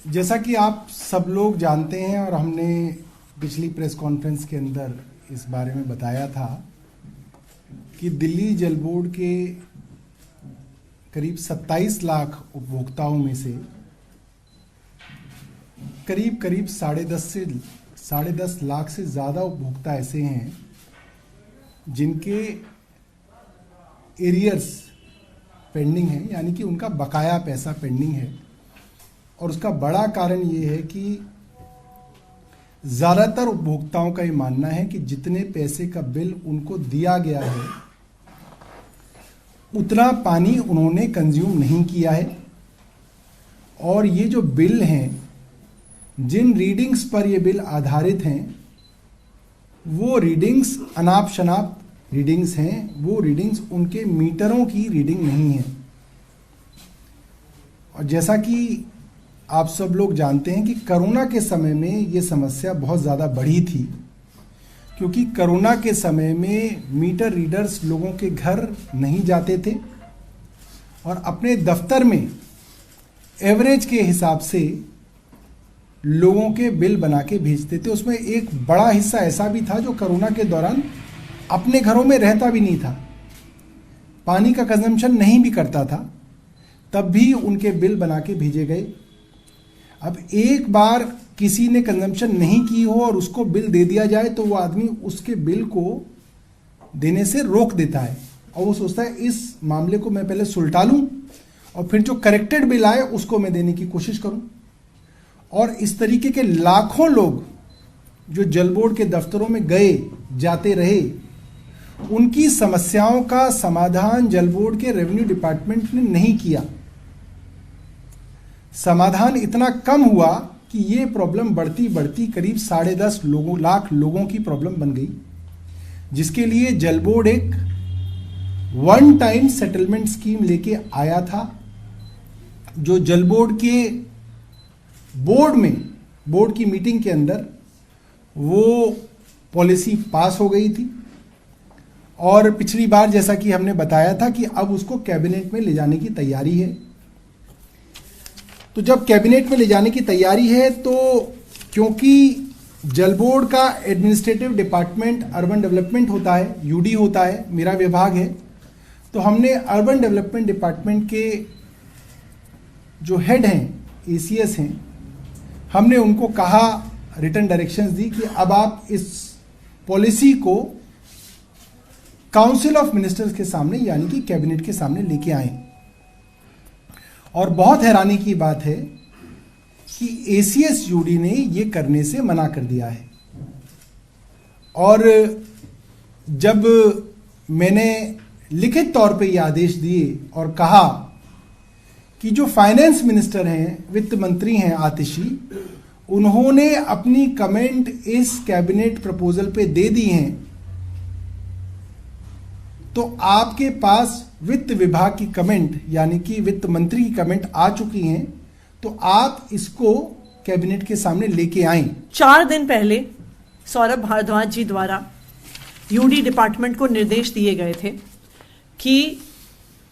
जैसा कि आप सब लोग जानते हैं और हमने पिछली प्रेस कॉन्फ्रेंस के अंदर इस बारे में बताया था कि दिल्ली जल बोर्ड के करीब 27 लाख उपभोक्ताओं में से करीब 10.5 लाख से ज़्यादा उपभोक्ता ऐसे हैं जिनके एरियर्स पेंडिंग है, यानी कि उनका बकाया पैसा पेंडिंग है। और उसका बड़ा कारण ये है कि ज़्यादातर उपभोक्ताओं का ये मानना है कि जितने पैसे का बिल उनको दिया गया है उतना पानी उन्होंने कंज्यूम नहीं किया है। और ये जो बिल हैं, जिन रीडिंग्स पर ये बिल आधारित हैं, वो रीडिंग्स अनाप शनाप रीडिंग्स हैं। वो रीडिंग्स उनके मीटरों की रीडिंग नहीं है। और जैसा कि आप सब लोग जानते हैं कि कोरोना के समय में ये समस्या बहुत ज़्यादा बढ़ी थी, क्योंकि कोरोना के समय में मीटर रीडर्स लोगों के घर नहीं जाते थे और अपने दफ्तर में एवरेज के हिसाब से लोगों के बिल बना के भेजते थे। उसमें एक बड़ा हिस्सा ऐसा भी था जो कोरोना के दौरान अपने घरों में रहता भी नहीं था, पानी का कंजम्पशन नहीं भी करता था, तब भी उनके बिल बना के भेजे गए। अब एक बार किसी ने कंजम्पशन नहीं की हो और उसको बिल दे दिया जाए तो वो आदमी उसके बिल को देने से रोक देता है और वो सोचता है इस मामले को मैं पहले सुलटा लूं और फिर जो करेक्टेड बिल आए उसको मैं देने की कोशिश करूं। और इस तरीके के लाखों लोग जो जल बोर्ड के दफ्तरों में गए जाते रहे, उनकी समस्याओं का समाधान जल बोर्ड के रेवेन्यू डिपार्टमेंट ने नहीं किया। समाधान इतना कम हुआ कि ये प्रॉब्लम बढ़ती बढ़ती करीब 10.5 लाख लोगों की प्रॉब्लम बन गई, जिसके लिए जल बोर्ड एक वन टाइम सेटलमेंट स्कीम लेके आया था। जो जल बोर्ड के बोर्ड की मीटिंग के अंदर वो पॉलिसी पास हो गई थी। और पिछली बार जैसा कि हमने बताया था कि अब उसको कैबिनेट में ले जाने की तैयारी है। तो जब कैबिनेट में ले जाने की तैयारी है तो क्योंकि जल बोर्ड का एडमिनिस्ट्रेटिव डिपार्टमेंट अर्बन डेवलपमेंट होता है, यूडी होता है, मेरा विभाग है, तो हमने अर्बन डेवलपमेंट डिपार्टमेंट के जो हेड हैं, एसीएस हैं, हमने उनको कहा, रिटन डायरेक्शंस दी कि अब आप इस पॉलिसी को काउंसिल ऑफ मिनिस्टर्स के सामने यानी कि कैबिनेट के सामने लेके आए। और बहुत हैरानी की बात है कि एसीएस यूडी ने ये करने से मना कर दिया है। और जब मैंने लिखित तौर पे ये आदेश दिए और कहा कि जो फाइनेंस मिनिस्टर हैं, वित्त मंत्री हैं आतिशी, उन्होंने अपनी कमेंट इस कैबिनेट प्रपोजल पे दे दी हैं, तो आपके पास वित्त विभाग की कमेंट यानी कि वित्त मंत्री की कमेंट आ चुकी हैं, तो आप इसको कैबिनेट के सामने लेके आएं। 4 दिन पहले सौरभ भारद्वाज जी द्वारा यूडी डिपार्टमेंट को निर्देश दिए गए थे कि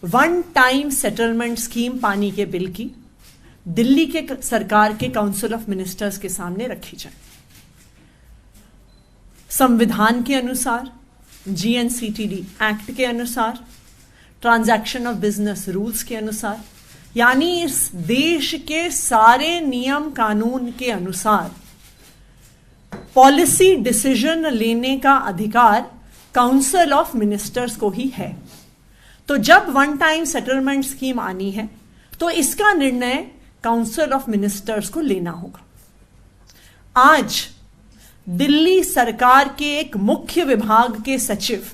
वन टाइम सेटलमेंट स्कीम पानी के बिल की दिल्ली के सरकार के काउंसिल ऑफ मिनिस्टर्स के सामने रखी जाए। संविधान के अनुसार, जीएनसीटीडी एक्ट के अनुसार, ट्रांजैक्शन ऑफ बिजनेस रूल्स के अनुसार, यानी इस देश के सारे नियम कानून के अनुसार पॉलिसी डिसीजन लेने का अधिकार काउंसिल ऑफ मिनिस्टर्स को ही है। तो जब वन टाइम सेटलमेंट स्कीम आनी है तो इसका निर्णय काउंसिल ऑफ मिनिस्टर्स को लेना होगा। आज दिल्ली सरकार के एक मुख्य विभाग के सचिव,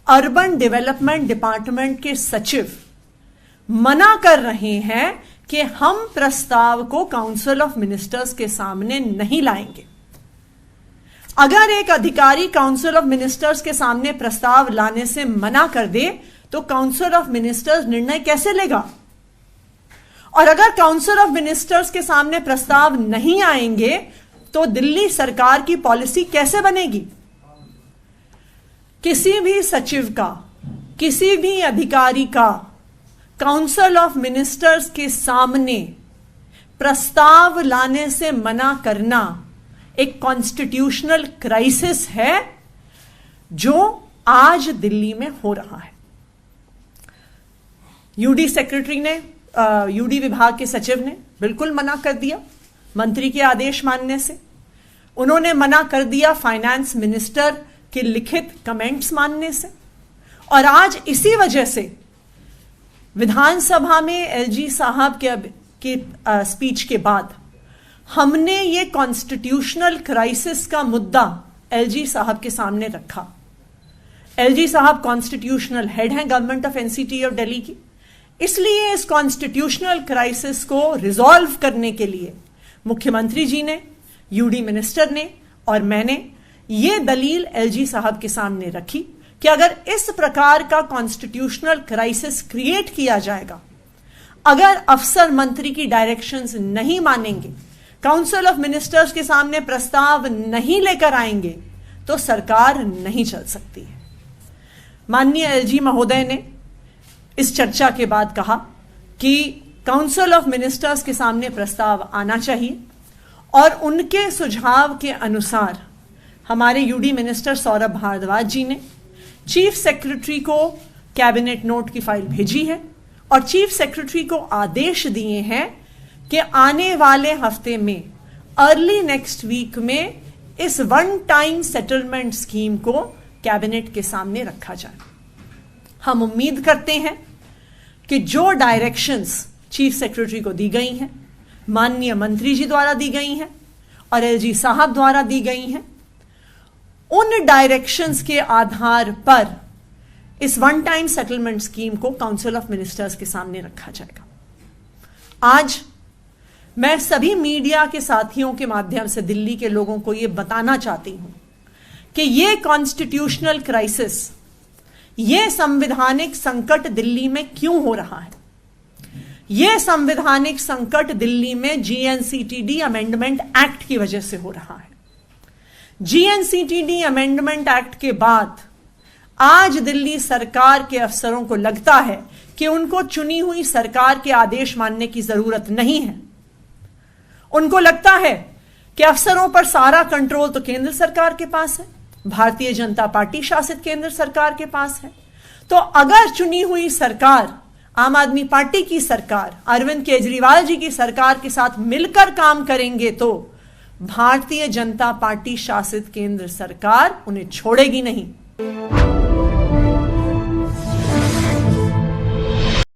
अर्बन डेवलपमेंट डिपार्टमेंट के सचिव मना कर रहे हैं कि हम प्रस्ताव को काउंसिल ऑफ मिनिस्टर्स के सामने नहीं लाएंगे। अगर एक अधिकारी काउंसिल ऑफ मिनिस्टर्स के सामने प्रस्ताव लाने से मना कर दे तो काउंसिल ऑफ मिनिस्टर्स निर्णय कैसे लेगा? और अगर काउंसिल ऑफ मिनिस्टर्स के सामने प्रस्ताव नहीं आएंगे तो दिल्ली सरकार की पॉलिसी कैसे बनेगी? किसी भी सचिव का, किसी भी अधिकारी का काउंसिल ऑफ मिनिस्टर्स के सामने प्रस्ताव लाने से मना करना एक कॉन्स्टिट्यूशनल क्राइसिस है जो आज दिल्ली में हो रहा है। यूडी सेक्रेटरी ने, यूडी विभाग के सचिव ने बिल्कुल मना कर दिया मंत्री के आदेश मानने से। उन्होंने मना कर दिया फाइनेंस मिनिस्टर के लिखित कमेंट्स मानने से। और आज इसी वजह से विधानसभा में एलजी साहब के स्पीच के बाद हमने ये कॉन्स्टिट्यूशनल क्राइसिस का मुद्दा एलजी साहब के सामने रखा। एलजी साहब कॉन्स्टिट्यूशनल हेड हैं government of NCT of Delhi की, इसलिए इस कॉन्स्टिट्यूशनल क्राइसिस को रिजॉल्व करने के लिए मुख्यमंत्री जी ने, यूडी मिनिस्टर ने और मैंने ये दलील एलजी साहब के सामने रखी कि अगर इस प्रकार का कॉन्स्टिट्यूशनल क्राइसिस क्रिएट किया जाएगा, अगर अफसर मंत्री की डायरेक्शंस नहीं मानेंगे, काउंसिल ऑफ मिनिस्टर्स के सामने प्रस्ताव नहीं लेकर आएंगे, तो सरकार नहीं चल सकती है। माननीय एलजी महोदय ने इस चर्चा के बाद कहा कि काउंसिल ऑफ मिनिस्टर्स के सामने प्रस्ताव आना चाहिए और उनके सुझाव के अनुसार हमारे यूडी मिनिस्टर सौरभ भारद्वाज जी ने चीफ सेक्रेटरी को कैबिनेट नोट की फाइल भेजी है और चीफ सेक्रेटरी को आदेश दिए हैं कि आने वाले हफ्ते में, अर्ली नेक्स्ट वीक में इस वन टाइम सेटलमेंट स्कीम को कैबिनेट के सामने रखा जाए। हम उम्मीद करते हैं कि जो डायरेक्शंस चीफ सेक्रेटरी को दी गई हैं, माननीय मंत्री जी द्वारा दी गई हैं और एलजी साहब द्वारा दी गई हैं, उन डायरेक्शंस के आधार पर इस वन टाइम सेटलमेंट स्कीम को काउंसिल ऑफ मिनिस्टर्स के सामने रखा जाएगा। आज मैं सभी मीडिया के साथियों के माध्यम से दिल्ली के लोगों को यह बताना चाहती हूं कि यह कॉन्स्टिट्यूशनल क्राइसिस, यह संवैधानिक संकट दिल्ली में क्यों हो रहा है। यह संवैधानिक संकट दिल्ली में जीएनसीटीडी अमेंडमेंट एक्ट की वजह से हो रहा है। जीएनसीटीडी अमेंडमेंट एक्ट के बाद आज दिल्ली सरकार के अफसरों को लगता है कि उनको चुनी हुई सरकार के आदेश मानने की जरूरत नहीं है। उनको लगता है कि अफसरों पर सारा कंट्रोल तो केंद्र सरकार के पास है, भारतीय जनता पार्टी शासित केंद्र सरकार के पास है। तो अगर चुनी हुई सरकार, आम आदमी पार्टी की सरकार, अरविंद केजरीवाल जी की सरकार के साथ मिलकर काम करेंगे तो भारतीय जनता पार्टी शासित केंद्र सरकार उन्हें छोड़ेगी नहीं।